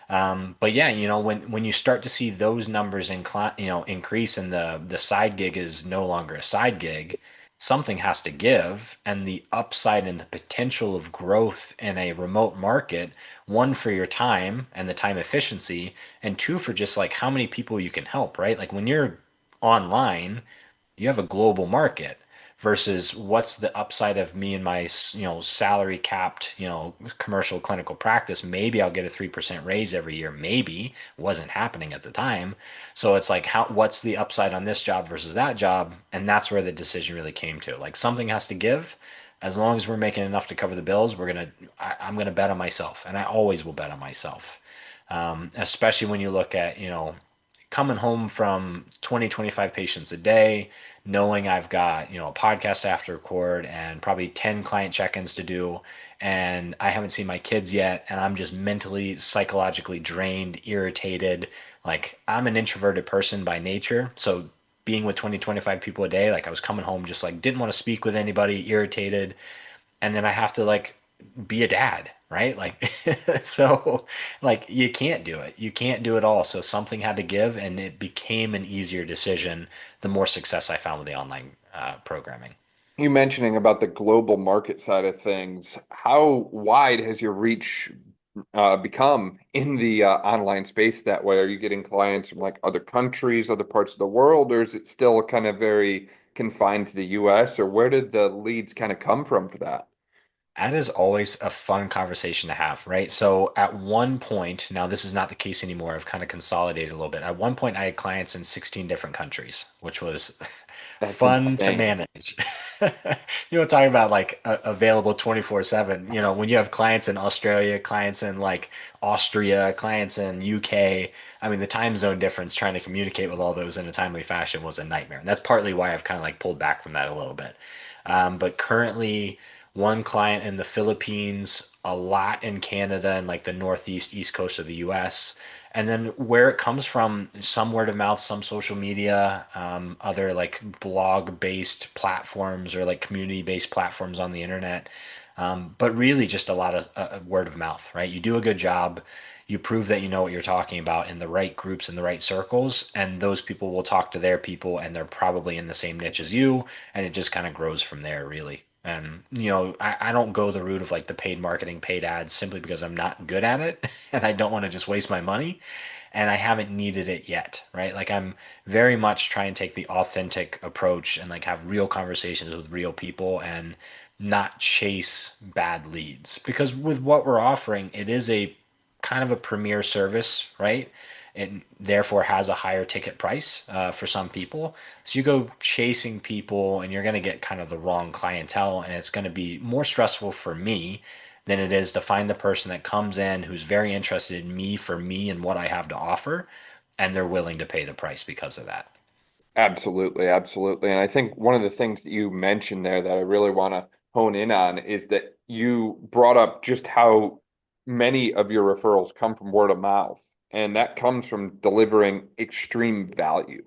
Speaker 2: But yeah, when you start to see those numbers increase and the side gig is no longer a side gig, something has to give. And the upside and the potential of growth in a remote market, one, for your time and the time efficiency, and two, for just like how many people you can help, right? Like when you're online, you have a global market versus what's the upside of me and my salary capped commercial clinical practice. Maybe I'll get a 3% raise every year. Maybe wasn't happening at the time. So it's like, what's the upside on this job versus that job? And that's where the decision really came to, like, something has to give. As long as we're making enough to cover the bills, I'm gonna bet on myself, and I always will bet on myself. Especially when you look at coming home from 20, 25 patients a day, knowing I've got, a podcast I have to record and probably 10 client check-ins to do, and I haven't seen my kids yet, and I'm just mentally, psychologically drained, irritated. Like, I'm an introverted person by nature, so being with 20, 25 people a day, like I was coming home just like didn't want to speak with anybody, irritated, and then I have to like be a dad, right? Like, so like you can't do it. You can't do it all. So something had to give, and it became an easier decision the more success I found with the online programming.
Speaker 1: You mentioning about the global market side of things, how wide has your reach become in the online space that way? Are you getting clients from like other countries, other parts of the world, or is it still kind of very confined to the US, or where did the leads kind of come from for that?
Speaker 2: That is always a fun conversation to have, right? So at one point, now this is not the case anymore. I've kind of consolidated a little bit. At one point, I had clients in 16 different countries, which was
Speaker 1: That's
Speaker 2: fun to
Speaker 1: insane.
Speaker 2: manage. Talking about like available 24/7. When you have clients in Australia, clients in like Austria, clients in UK, I mean, the time zone difference trying to communicate with all those in a timely fashion was a nightmare. And that's partly why I've kind of like pulled back from that a little bit. But currently, one client in the Philippines, a lot in Canada and like the Northeast, East Coast of the US. And then where it comes from, some word of mouth, some social media, other like blog based platforms or like community based platforms on the internet. But really just a lot of word of mouth, right? You do a good job. You prove that you know what you're talking about in the right groups, in the right circles, and those people will talk to their people, and they're probably in the same niche as you, and it just kind of grows from there, really. And, I don't go the route of like the paid marketing, paid ads simply because I'm not good at it and I don't want to just waste my money. And I haven't needed it yet, right? Like I'm very much trying to take the authentic approach and like have real conversations with real people and not chase bad leads. Because with what we're offering, it is a kind of a premier service, right? It therefore has a higher ticket price for some people. So you go chasing people and you're going to get kind of the wrong clientele, and it's going to be more stressful for me than it is to find the person that comes in who's very interested in me for me and what I have to offer, and they're willing to pay the price because of that.
Speaker 1: Absolutely, absolutely. And I think one of the things that you mentioned there that I really want to hone in on is that you brought up just how many of your referrals come from word of mouth, and that comes from delivering extreme value,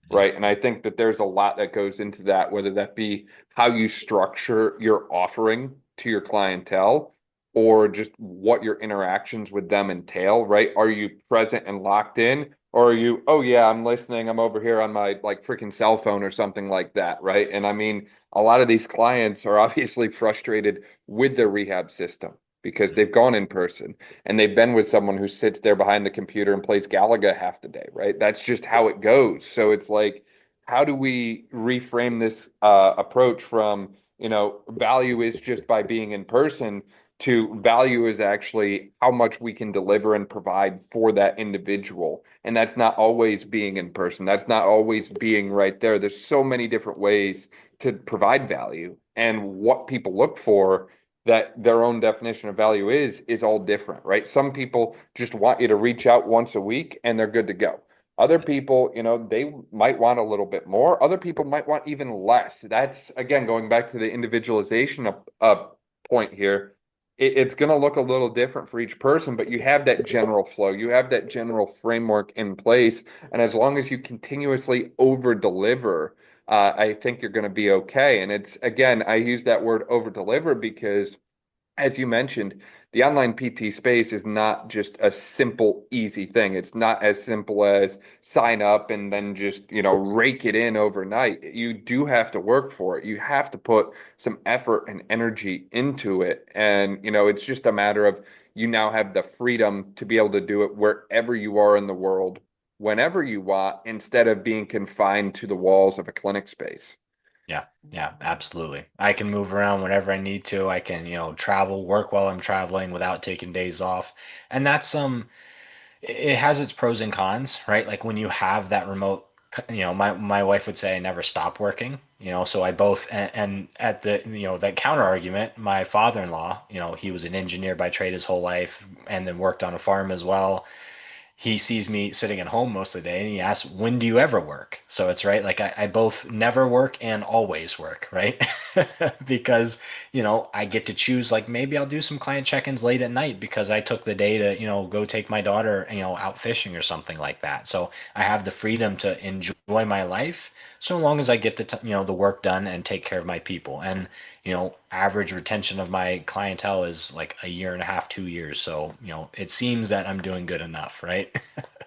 Speaker 1: right? And I think that there's a lot that goes into that, whether that be how you structure your offering to your clientele or just what your interactions with them entail, right? Are you present and locked in? Or are you, oh yeah, I'm listening. I'm over here on my like freaking cell phone or something like that, right? And I mean, a lot of these clients are obviously frustrated with their rehab system because they've gone in person and they've been with someone who sits there behind the computer and plays Galaga half the day, right? That's just how it goes. So it's like, how do we reframe this approach from, value is just by being in person to value is actually how much we can deliver and provide for that individual. And that's not always being in person. That's not always being right there. There's so many different ways to provide value. And what people look for, that their own definition of value is all different, right? Some people just want you to reach out once a week and they're good to go. Other people, they might want a little bit more. Other people might want even less. That's again going back to the individualization point here. It's going to look a little different for each person, but you have that general flow, you have that general framework in place, and as long as you continuously over deliver, I think you're going to be okay. And it's again, I use that word over deliver because as you mentioned, the online PT space is not just a simple, easy thing. It's not as simple as sign up and then just, rake it in overnight. You do have to work for it. You have to put some effort and energy into it. And, it's just a matter of you now have the freedom to be able to do it wherever you are in the world, whenever you want, instead of being confined to the walls of a clinic space.
Speaker 2: Yeah, yeah, absolutely. I can move around whenever I need to. I can, travel, work while I'm traveling without taking days off. And that's it has its pros and cons, right? Like when you have that remote, my wife would say I never stop working, so I both and at the, that counter argument, my father-in-law, he was an engineer by trade his whole life and then worked on a farm as well. He sees me sitting at home most of the day and he asks, when do you ever work? So it's right. Like I both never work and always work, right? Because, I get to choose, like maybe I'll do some client check-ins late at night because I took the day to, go take my daughter, out fishing or something like that. So I have the freedom to enjoy my life so long as I get the work done and take care of my people. And, average retention of my clientele is like a year and a half, 2 years. So, it seems that I'm doing good enough, right?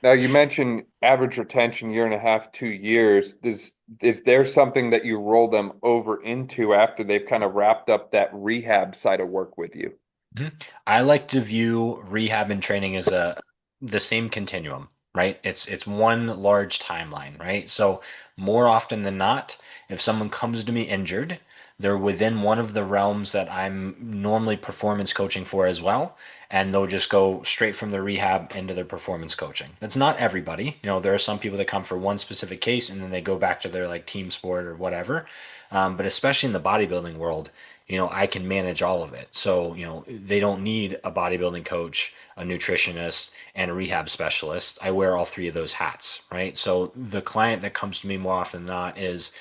Speaker 1: Now you mentioned average retention year and a half, 2 years. Is there something that you roll them over into after they've kind of wrapped up that rehab side of work with you?
Speaker 2: Mhm. I like to view rehab and training as the same continuum, right? It's one large timeline, right? So more often than not, if someone comes to me injured, they're within one of the realms that I'm normally performance coaching for as well, and they'll just go straight from the rehab into their performance coaching. That's not everybody. There are some people that come for one specific case and then they go back to their like team sport or whatever. But especially in the bodybuilding world, I can manage all of it. So, they don't need a bodybuilding coach, a nutritionist, and a rehab specialist. I wear all three of those hats, right? So the client that comes to me more often than not is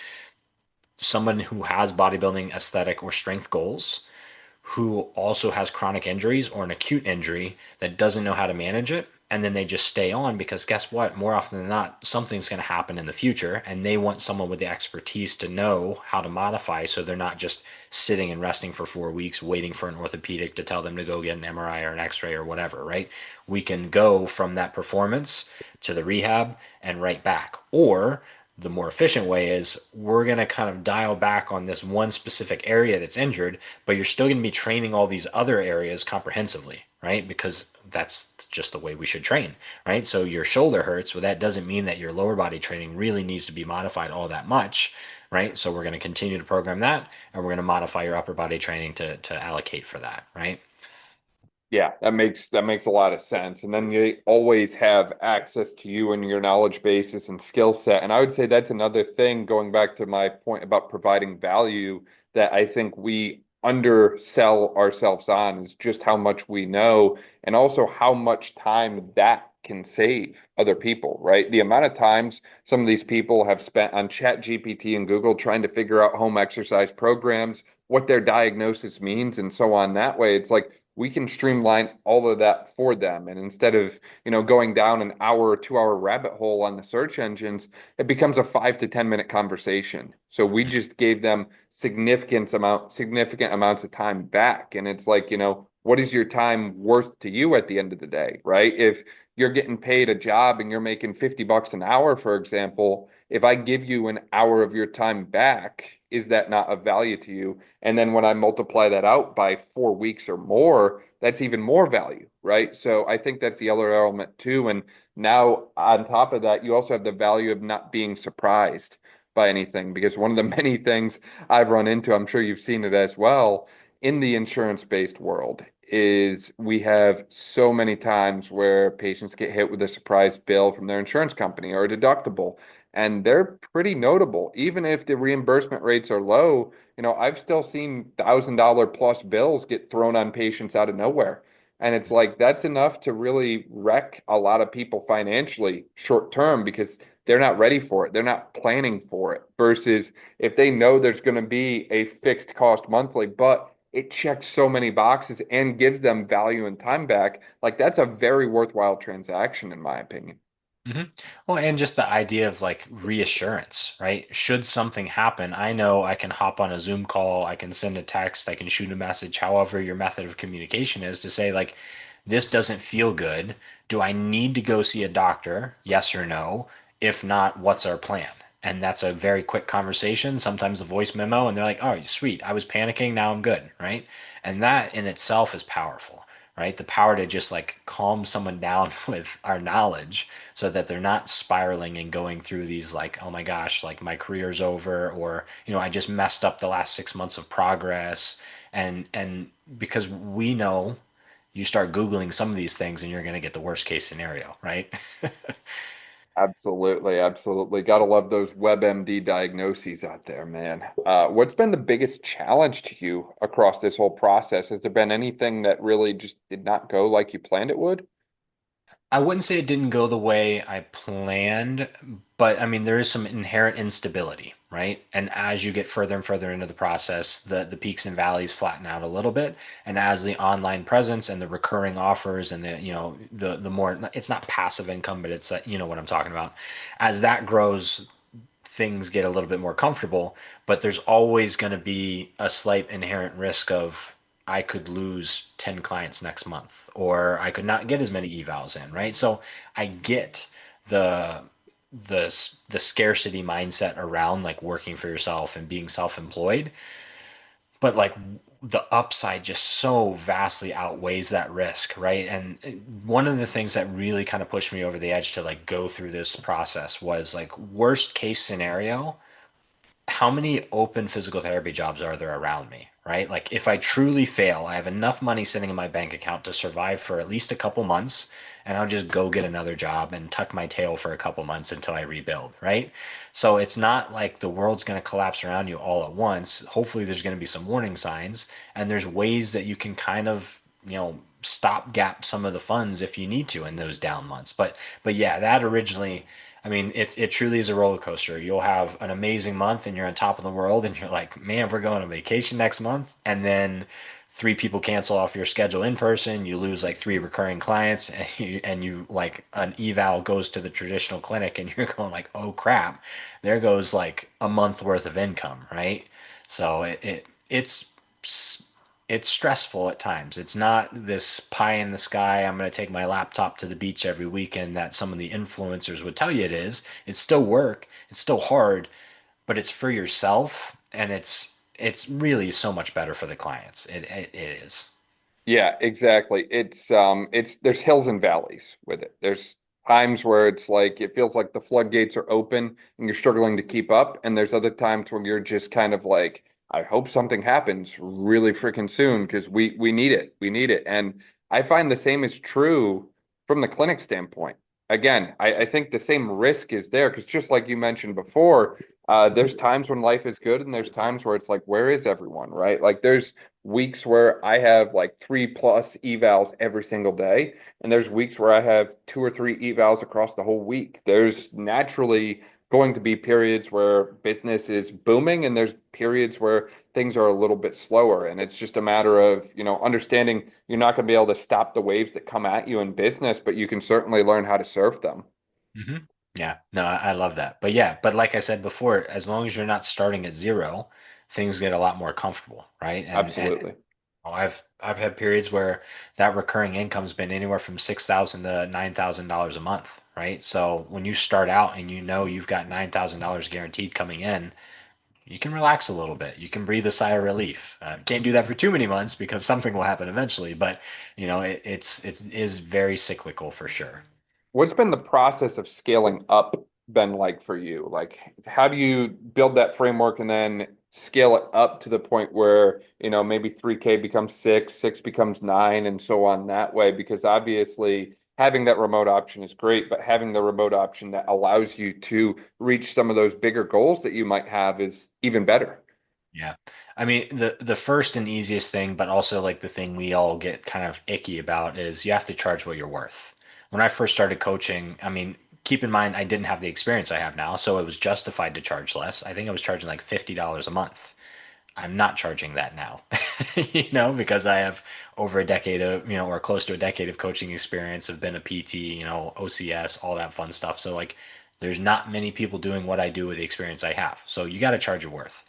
Speaker 2: someone who has bodybuilding aesthetic or strength goals, who also has chronic injuries or an acute injury that doesn't know how to manage it. And then they just stay on because guess what? More often than not, something's going to happen in the future. And they want someone with the expertise to know how to modify so they're not just sitting and resting for 4 weeks waiting for an orthopedic to tell them to go get an MRI or an x ray or whatever, right? We can go from that performance to the rehab and right back. Or the more efficient way is we're going to kind of dial back on this one specific area that's injured, but you're still going to be training all these other areas comprehensively, right? Because that's just the way we should train, right? So your shoulder hurts, well, that doesn't mean that your lower body training really needs to be modified all that much, right? So we're going to continue to program that, and we're going to modify your upper body training to allocate for that, right?
Speaker 1: Yeah, that makes a lot of sense. And then they always have access to you and your knowledge bases and skill set. And I would say that's another thing, going back to my point about providing value, that I think we undersell ourselves on is just how much we know and also how much time that can save other people, right? The amount of times some of these people have spent on Chat GPT and Google trying to figure out home exercise programs, what their diagnosis means, and so on. That way, it's like we can streamline all of that for them. And instead of, going down an hour or 2 hour rabbit hole on the search engines, it becomes a 5 to 10 minute conversation. So we just gave them significant amounts of time back. And it's like, what is your time worth to you at the end of the day, right? If you're getting paid a job and you're making $50 an hour, for example, if I give you an hour of your time back, is that not of value to you? And then when I multiply that out by 4 weeks or more, that's even more value, right? So I think that's the other element too. And now on top of that, you also have the value of not being surprised by anything, because one of the many things I've run into, I'm sure you've seen it as well, in the insurance-based world, is we have so many times where patients get hit with a surprise bill from their insurance company or a deductible, and they're pretty notable. Even if the reimbursement rates are low, I've still seen $1,000 plus bills get thrown on patients out of nowhere. And it's like that's enough to really wreck a lot of people financially short term because they're not ready for it. They're not planning for it. Versus if they know there's going to be a fixed cost monthly, but it checks so many boxes and gives them value and time back, like that's a very worthwhile transaction, in my opinion.
Speaker 2: hmm Well, and just the idea of like reassurance, right? Should something happen, I know I can hop on a Zoom call, I can send a text, I can shoot a message, however your method of communication is to say, like, this doesn't feel good. Do I need to go see a doctor? Yes or no? If not, what's our plan? And that's a very quick conversation, sometimes a voice memo, and they're like, oh, sweet, I was panicking, now I'm good, right? And that in itself is powerful, right? The power to just like calm someone down with our knowledge so that they're not spiraling and going through these like, oh my gosh, like my career's over, or I just messed up the last 6 months of progress. And because we know you start Googling some of these things and you're going to get the worst case scenario, right?
Speaker 1: Absolutely, absolutely. Gotta love those WebMD diagnoses out there, man. What's been the biggest challenge to you across this whole process? Has there been anything that really just did not go like you planned it would?
Speaker 2: I wouldn't say it didn't go the way I planned, but I mean, there is some inherent instability, right? And as you get further and further into the process, the peaks and valleys flatten out a little bit. And as the online presence and the recurring offers and the more, it's not passive income, but it's, you know what I'm talking about. As that grows, things get a little bit more comfortable, but there's always going to be a slight inherent risk of I could lose 10 clients next month or I could not get as many evals in, right? So I get the the scarcity mindset around like working for yourself and being self-employed, but like the upside just so vastly outweighs that risk, right? And one of the things that really kind of pushed me over the edge to like go through this process was like worst case scenario, how many open physical therapy jobs are there around me, right? Like if I truly fail, I have enough money sitting in my bank account to survive for at least a couple months, and I'll just go get another job and tuck my tail for a couple months until I rebuild, right? So it's not like the world's going to collapse around you all at once. Hopefully there's going to be some warning signs, and there's ways that you can kind of, stop gap some of the funds if you need to in those down months. But yeah, that originally, I mean, it truly is a roller coaster. You'll have an amazing month and you're on top of the world and you're like, man, we're going on vacation next month. And then three people cancel off your schedule in person. You lose like three recurring clients and you like an eval goes to the traditional clinic and you're going like, oh crap, there goes like a month worth of income, right? So it's stressful at times. It's not this pie in the sky. I'm going to take my laptop to the beach every weekend that some of the influencers would tell you it is. It's still work. It's still hard, but it's for yourself, and it's really so much better for the clients. It is.
Speaker 1: Yeah, exactly. It's there's hills and valleys with it. There's times where it's like it feels like the floodgates are open and you're struggling to keep up, and there's other times where you're just kind of like, I hope something happens really freaking soon because we need it. We need it. And I find the same is true from the clinic standpoint. Again, I think the same risk is there because just like you mentioned before, there's times when life is good and there's times where it's like, where is everyone, right? Like there's weeks where I have like 3+ evals every single day, and there's weeks where I have 2 or 3 evals across the whole week. There's naturally going to be periods where business is booming, and there's periods where things are a little bit slower. And it's just a matter of, understanding you're not going to be able to stop the waves that come at you in business, but you can certainly learn how to surf them.
Speaker 2: hmm Yeah, no, I love that. But yeah, but like I said before, as long as you're not starting at zero, things get a lot more comfortable, right? And
Speaker 1: Absolutely.
Speaker 2: I've had periods where that recurring income's been anywhere from $6,000 to $9,000 a month, right? So when you start out and you know you've got $9,000 guaranteed coming in, you can relax a little bit. You can breathe a sigh of relief. Can't do that for too many months because something will happen eventually. But it is very cyclical for sure.
Speaker 1: What's been the process of scaling up been like for you? Like, how do you build that framework and then scale it up to the point where, maybe 3K becomes 6, 6 becomes 9, and so on that way? Because obviously, having that remote option is great, but having the remote option that allows you to reach some of those bigger goals that you might have is even better.
Speaker 2: Yeah. I mean, the first and easiest thing, but also like the thing we all get kind of icky about is you have to charge what you're worth. When I first started coaching, I mean, keep in mind I didn't have the experience I have now, so it was justified to charge less. I think I was charging like $50 a month. I'm not charging that now, because I have over a decade of, or close to a decade of coaching experience, have been a PT, OCS, all that fun stuff. So like there's not many people doing what I do with the experience I have. So you got to charge your worth.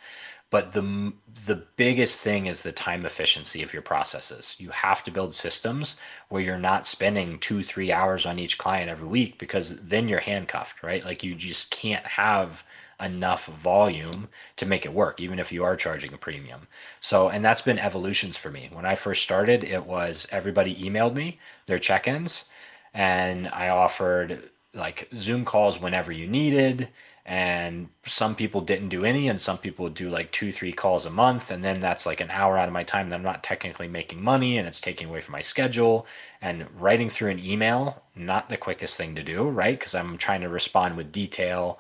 Speaker 2: But the biggest thing is the time efficiency of your processes. You have to build systems where you're not spending 2, 3 hours on each client every week because then you're handcuffed, right? Like you just can't have enough volume to make it work, even if you are charging a premium. So, and that's been evolutions for me. When I first started, it was everybody emailed me their check-ins, and I offered like Zoom calls whenever you needed, and some people didn't do any, and some people would do like 2, 3 calls a month, and then that's like an hour out of my time that I'm not technically making money, and it's taking away from my schedule. And writing through an email, not the quickest thing to do, right? Because I'm trying to respond with detail.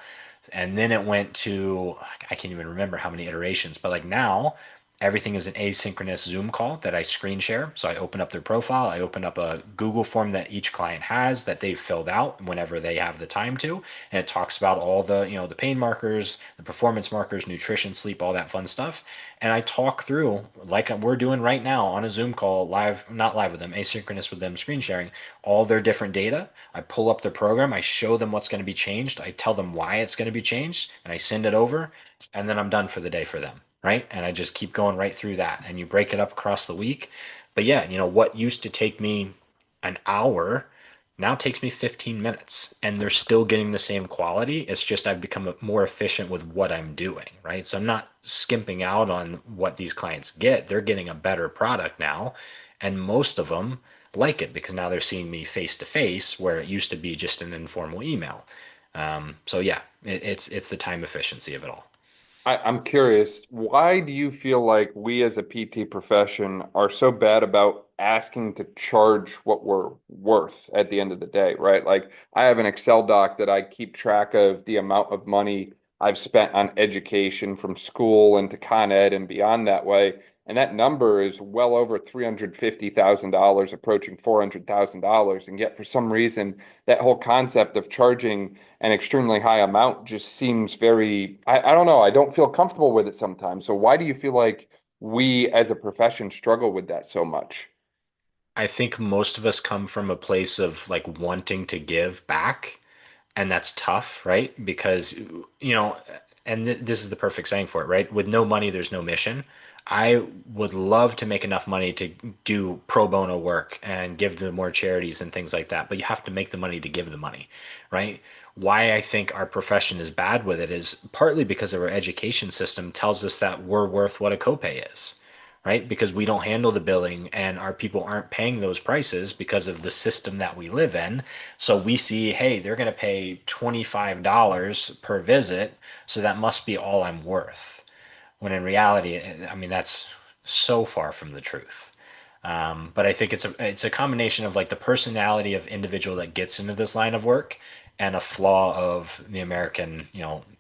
Speaker 2: And then it went to, I can't even remember how many iterations, but like now everything is an asynchronous Zoom call that I screen share. So I open up their profile, I open up a Google form that each client has that they've filled out whenever they have the time to, and it talks about all the, the pain markers, the performance markers, nutrition, sleep, all that fun stuff. And I talk through like we're doing right now on a Zoom call, live, not live with them, asynchronous with them, screen sharing all their different data. I pull up their program, I show them what's going to be changed, I tell them why it's going to be changed, and I send it over, and then I'm done for the day for them, right? And I just keep going right through that. And you break it up across the week. But yeah, what used to take me an hour now takes me 15 minutes, and they're still getting the same quality. It's just I've become more efficient with what I'm doing, right? So I'm not skimping out on what these clients get. They're getting a better product now, and most of them like it because now they're seeing me face to face, where it used to be just an informal email. So yeah, it's the time efficiency of it all.
Speaker 1: I'm curious, why do you feel like we as a PT profession are so bad about asking to charge what we're worth at the end of the day, right? Like I have an Excel doc that I keep track of the amount of money I've spent on education from school and to Con Ed and beyond that way. And that number is well over $350,000, approaching $400,000. And yet for some reason, that whole concept of charging an extremely high amount just seems very, I don't know, I don't feel comfortable with it sometimes. So why do you feel like we as a profession struggle with that so much?
Speaker 2: I think most of us come from a place of like wanting to give back, and that's tough, right? Because, and this is the perfect saying for it, right? With no money, there's no mission. I would love to make enough money to do pro bono work and give to more charities and things like that, but you have to make the money to give the money, right? Why I think our profession is bad with it is partly because of our education system tells us that we're worth what a copay is, right? Because we don't handle the billing and our people aren't paying those prices because of the system that we live in. So we see, hey, they're going to pay $25 per visit, so that must be all I'm worth. When in reality, I mean, that's so far from the truth. But I think it's a combination of like the personality of individual that gets into this line of work and a flaw of the American,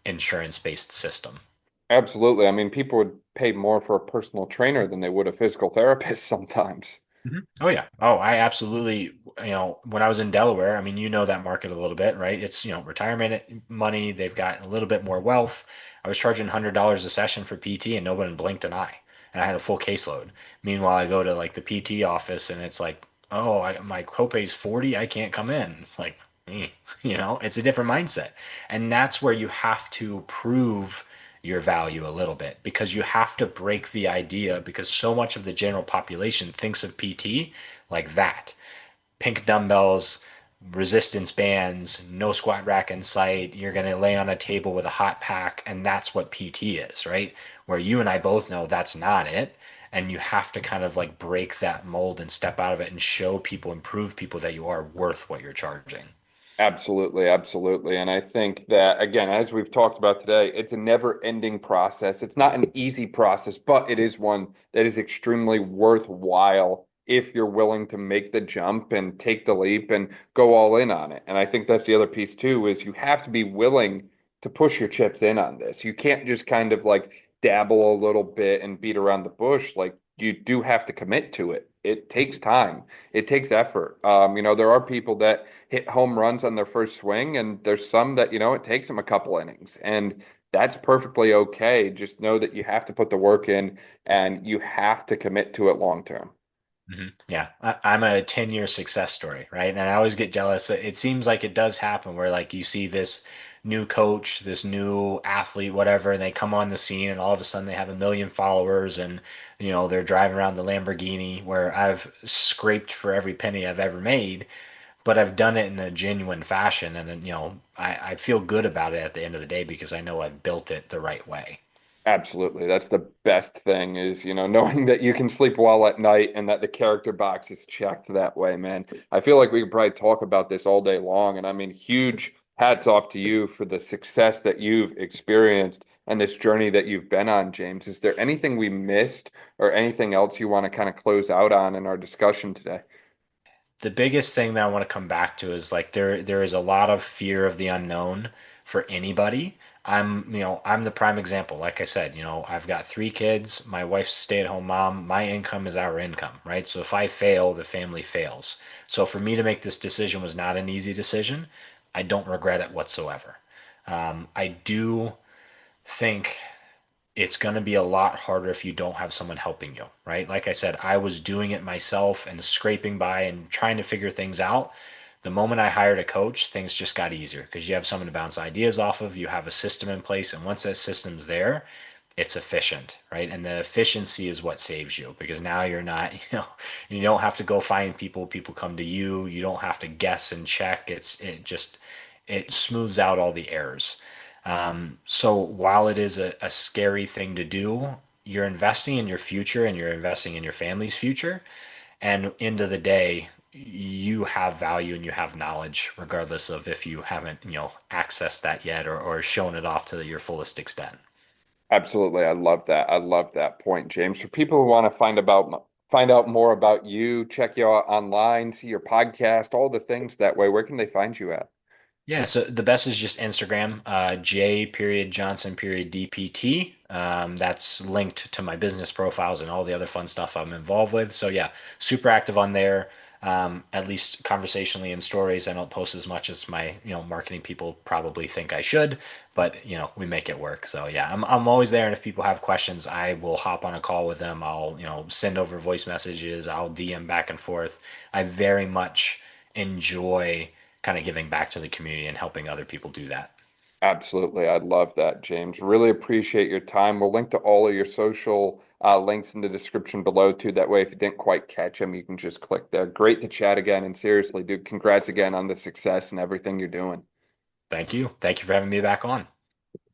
Speaker 2: insurance-based system.
Speaker 1: Absolutely. I mean, people would pay more for a personal trainer than they would a physical therapist sometimes.
Speaker 2: Mhm. Oh yeah. Oh, I absolutely, when I was in Delaware, I mean, that market a little bit, right? It's, retirement money. They've got a little bit more wealth. I was charging $100 a session for PT and no one blinked an eye. And I had a full caseload. Meanwhile, I go to like the PT office and it's like, oh, my copay's 40. I can't come in. It's like, it's a different mindset. And that's where you have to prove your value a little bit because you have to break the idea because so much of the general population thinks of PT like that. Pink dumbbells, resistance bands, no squat rack in sight. You're going to lay on a table with a hot pack, and that's what PT is, right? Where you and I both know that's not it. And you have to kind of like break that mold and step out of it and show people and prove people that you are worth what you're charging.
Speaker 1: Absolutely, absolutely. And I think that, again, as we've talked about today, it's a never-ending process. It's not an easy process, but it is one that is extremely worthwhile if you're willing to make the jump and take the leap and go all in on it. And I think that's the other piece too, is you have to be willing to push your chips in on this. You can't just kind of like dabble a little bit and beat around the bush, like you do have to commit to it. It takes time. It takes effort. There are people that hit home runs on their first swing, and there's some that, it takes them a couple innings, and that's perfectly okay. Just know that you have to put the work in and you have to commit to it long term.
Speaker 2: Yeah, I'm a 10-year success story, right? And I always get jealous. It seems like it does happen where like you see this new coach, this new athlete, whatever, and they come on the scene and all of a sudden they have a million followers and they're driving around the Lamborghini where I've scraped for every penny I've ever made, but I've done it in a genuine fashion and I feel good about it at the end of the day because I know I built it the right way.
Speaker 1: Absolutely. That's the best thing is, knowing that you can sleep well at night and that the character box is checked that way, man. I feel like we could probably talk about this all day long. And I mean, huge hats off to you for the success that you've experienced and this journey that you've been on, James. Is there anything we missed or anything else you want to kind of close out on in our discussion today?
Speaker 2: The biggest thing that I want to come back to is like there is a lot of fear of the unknown for anybody. I'm the prime example. Like I said, I've got three kids. My wife's a stay-at-home mom. My income is our income, right? So if I fail, the family fails. So for me to make this decision was not an easy decision. I don't regret it whatsoever. I do think it's going to be a lot harder if you don't have someone helping you, right? Like I said, I was doing it myself and scraping by and trying to figure things out. The moment I hired a coach, things just got easier because you have someone to bounce ideas off of, you have a system in place, and once that system's there, it's efficient, right? And the efficiency is what saves you because now you're not, you don't have to go find people, people come to you, you don't have to guess and check. It smooths out all the errors. So while it is a scary thing to do, you're investing in your future and you're investing in your family's future. And end of the day, you have value and you have knowledge, regardless of if you haven't, accessed that yet or shown it off to your fullest extent.
Speaker 1: Absolutely. I love that. I love that point, James. For people who want to find out more about you, check you out online, see your podcast, all the things that way, where can they find you at?
Speaker 2: Yeah, so the best is just Instagram, J period Johnson period DPT. That's linked to my business profiles and all the other fun stuff I'm involved with. So yeah, super active on there. At least conversationally in stories. I don't post as much as my, marketing people probably think I should, but we make it work. So yeah, I'm always there. And if people have questions, I will hop on a call with them. I'll, send over voice messages. I'll DM back and forth. I very much enjoy kind of giving back to the community and helping other people do that.
Speaker 1: Absolutely. I love that, James. Really appreciate your time. We'll link to all of your social links in the description below, too. That way, if you didn't quite catch them, you can just click there. Great to chat again. And seriously, dude, congrats again on the success and everything you're doing.
Speaker 2: Thank you. Thank you for having me back on.